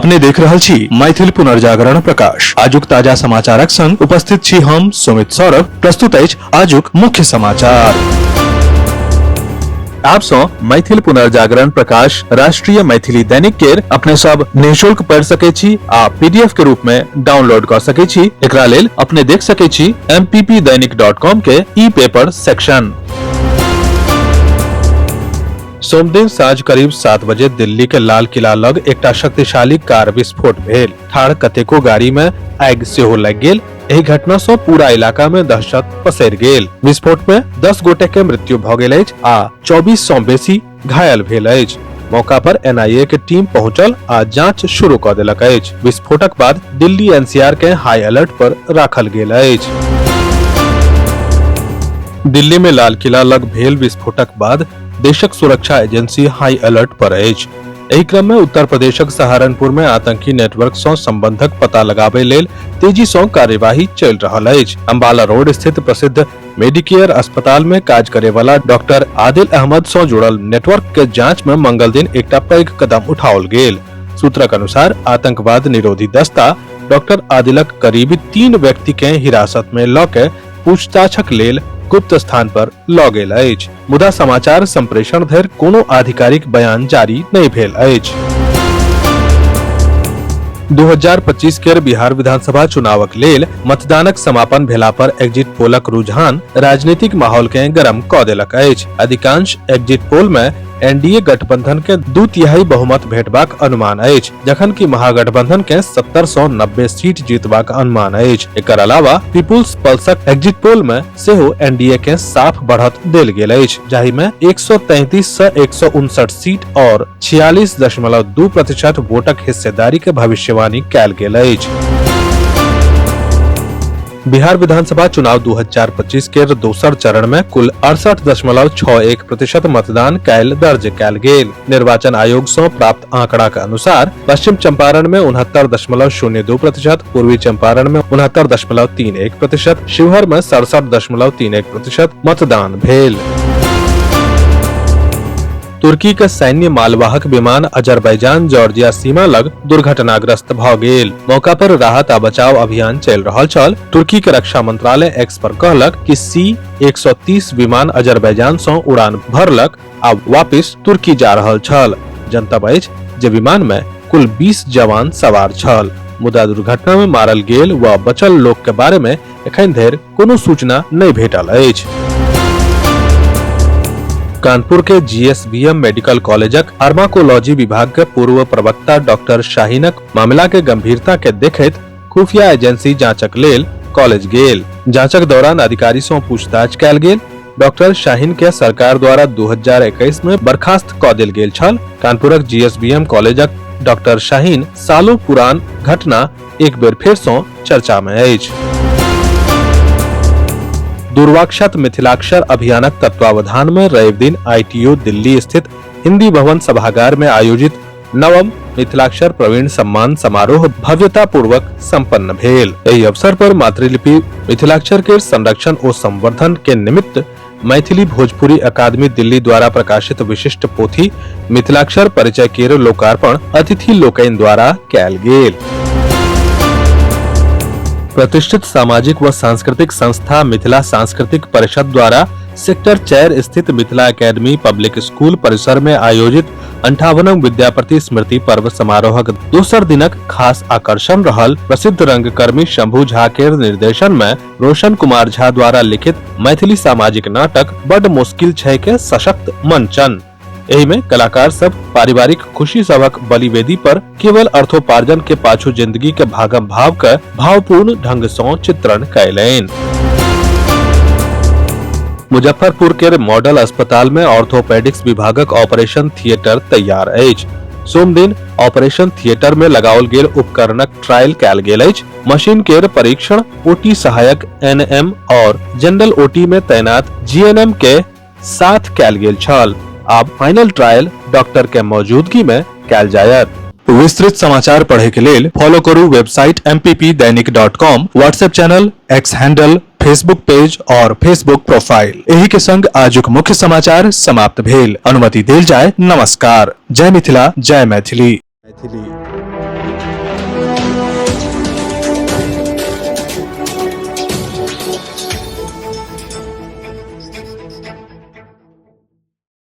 अपने देख रहल छी मैथिल पुनर्जागरण प्रकाश। आजुक ताजा समाचारक संग उपस्थित छी हम सुमित सौरभ। प्रस्तुत अछि आजुक मुख्य समाचार। आप सो मैथिल पुनर्जागरण प्रकाश राष्ट्रीय मैथिली दैनिक केर अपने सब निःशुल्क पढ़ सके छी आ पीडीएफ के रूप में डाउनलोड कर सके छी। एकरा लेल अपने देख सके छी mppdainik.com के ई पेपर सेक्शन। सोम दिन साँझ करीब 7 बजे दिल्ली के लाल किला लग एकटा शक्तिशाली कार विस्फोट भेल। ठाड़ कतेको गाड़ी में आगि सेहो लागि गेल। एहि घटना से पूरा इलाका में दहशत पसरि गेल। विस्फोट में 10 गोटे के मृत्यु भ गेल अछि आ 24 सँ बेसी घायल भेल अछि। मौका पर एनआईए के टीम पहुंचल आ जांच शुरू क देलक अछि। विस्फोटक बाद दिल्ली एनसीआर के हाई अलर्ट पर राखल गेल अछि। दिल्ली में लाल किला लग भेल विस्फोटक बाद देशक सुरक्षा एजेंसी हाई अलर्ट पर अछि। एहि क्रम में उत्तर प्रदेशक सहारनपुर में आतंकी नेटवर्क सँ संबंधक पता लगाबै लेल तेजी सँ कार्यवाही चलि रहल अछि। अम्बाला रोड स्थित प्रसिद्ध मेडिकेयर अस्पताल में काज करे वाला डॉक्टर आदिल अहमद सँ जुड़ल नेटवर्क के जांच में मंगल दिन एकटा पैघ कदम उठाओल गेल। सूत्रक अनुसार आतंकवाद निरोधी दस्ता डॉक्टर आदिलक करीब 3 व्यक्ति के हिरासत में लऽ के पूछताछक लेल गुप्त स्थान पर लऽ गेल अछि। मुदा समाचार संप्रेषण धरि कोनो आधिकारिक बयान जारी नहि भेल अछि। 2025 के बिहार विधानसभा चुनावक लेल मतदानक समापन भेला पर एग्जिट पोलक रुझान राजनीतिक माहौल के गरम कऽ देलक अछि। अधिकांश एग्जिट पोल में एनडीए गठबंधन के 2/3 बहुमत भेटबाक अनुमान अछि, जखन कि महागठबंधन के 70 सँ 90 सीट जीतबाक अनुमान अछि। एकर अलावा पीपुल्स पल्सक एग्जिट पोल में सेहो एनडीए के साफ बढ़त देल गेल अछि, जाहि में 133 सँ 159 सीट और 46.2% वोटक हिस्सेदारी के भविष्यवाणी कयल गेल अछि। बिहार विधानसभा चुनाव 2025 के दोसर चरण में कुल 68.61% मतदान कैल दर्ज कैल गेल। निर्वाचन आयोग सँ प्राप्त आंकड़ा के अनुसार पश्चिम चंपारण में 69.02%, पूर्वी चंपारण में 69.31%, शिवहर में 67.31% मतदान भेल। तुर्की के सैन्य मालवाहक विमान अजरबैजान जॉर्जिया सीमा लग दुर्घटनाग्रस्त भ गेल। मौका पर राहत आ बचाव अभियान चलि रहल छल। तुर्की के रक्षा मंत्रालय एक्स पर कहलक कि C-130 विमान अजरबैजान सँ उड़ान भरलक आ वापिस तुर्की जा रहल छल। जनतब अछि जे विमान में कुल 20 जवान सवार छल। मुदा दुर्घटना में मारल गेल व बचल लोक के बारे में एखन धरि कोनो सूचना नहि भेटल अछि। कानपुर के जीएसवीएम मेडिकल कॉलेजक फार्माकोलॉजी विभाग के पूर्व प्रवक्ता डॉक्टर शाहीनक मामला के गंभीरता के देखैत खुफिया एजेंसी जांचक लेल कॉलेज गेल। जांचक दौरान अधिकारी सँ पूछताछ कयल गेल। डॉक्टर शाहीन के सरकार द्वारा 2021 में बर्खास्त कऽ देल गेल छल। कानपुरक जीएसवीएम कॉलेजक डॉक्टर शाहीन सालों पुरान घटना एक बेर फेर सँ चर्चा में अछि। दुर्वाक्षत मिथिलाक्षर अभियानक तत्वावधान में रवि दिन आईटीयू दिल्ली स्थित हिंदी भवन सभागार में आयोजित 9वीं मिथिलाक्षर प्रवीण सम्मान समारोह भव्यता पूर्वक संपन्न भेल। एहि अवसर पर मातृलिपि मिथिलाक्षर के संरक्षण और संवर्धन के निमित्त मैथिली भोजपुरी अकादमी दिल्ली द्वारा प्रकाशित विशिष्ट पोथी मिथिलाक्षर परिचय केर लोकार्पण अतिथि लोकनि द्वारा कयल गेल। प्रतिष्ठित सामाजिक व सांस्कृतिक संस्था मिथिला सांस्कृतिक परिषद द्वारा सेक्टर 4 स्थित मिथिला एकेडमी पब्लिक स्कूल परिसर में आयोजित 58वां विद्यापति स्मृति पर्व समारोहक दोसर दिनक खास आकर्षण रहल प्रसिद्ध रंगकर्मी शंभू झा के निर्देशन में रोशन कुमार झा द्वारा लिखित मैथिली सामाजिक नाटक बड मुश्किल छै के सशक्त मंचन। एहि में कलाकार सब पारिवारिक खुशी सबक बलिवेदी पर केवल अर्थोपार्जन के पाछू जिंदगी के भागम भाव के भावपूर्ण ढंग सँ चित्रण कयलनि। मुजफ्फरपुर के मॉडल अस्पताल में ऑर्थोपेडिक्स विभागक ऑपरेशन थिएटर तैयार अछि। सोम दिन ऑपरेशन थिएटर में लगाओल गेल उपकरणक ट्रायल कयल गेल अछि। मशीन केर परीक्षण ओटी सहायक एनएम और जनरल ओटी में तैनात जीएनएम के साथ कयल गेल छल। अब फाइनल ट्रायल डॉक्टर के मौजूदगी में कयल जायत। विस्तृत समाचार पढ़े के लेल फॉलो करू website mppdainik.com, WhatsApp channel, x handle, Facebook page और फेसबुक प्रोफाइल। एही के संग आजुक मुख्य समाचार समाप्त भेल। अनुमति देल जाय। नमस्कार। जय मिथिला, जय मैथिली।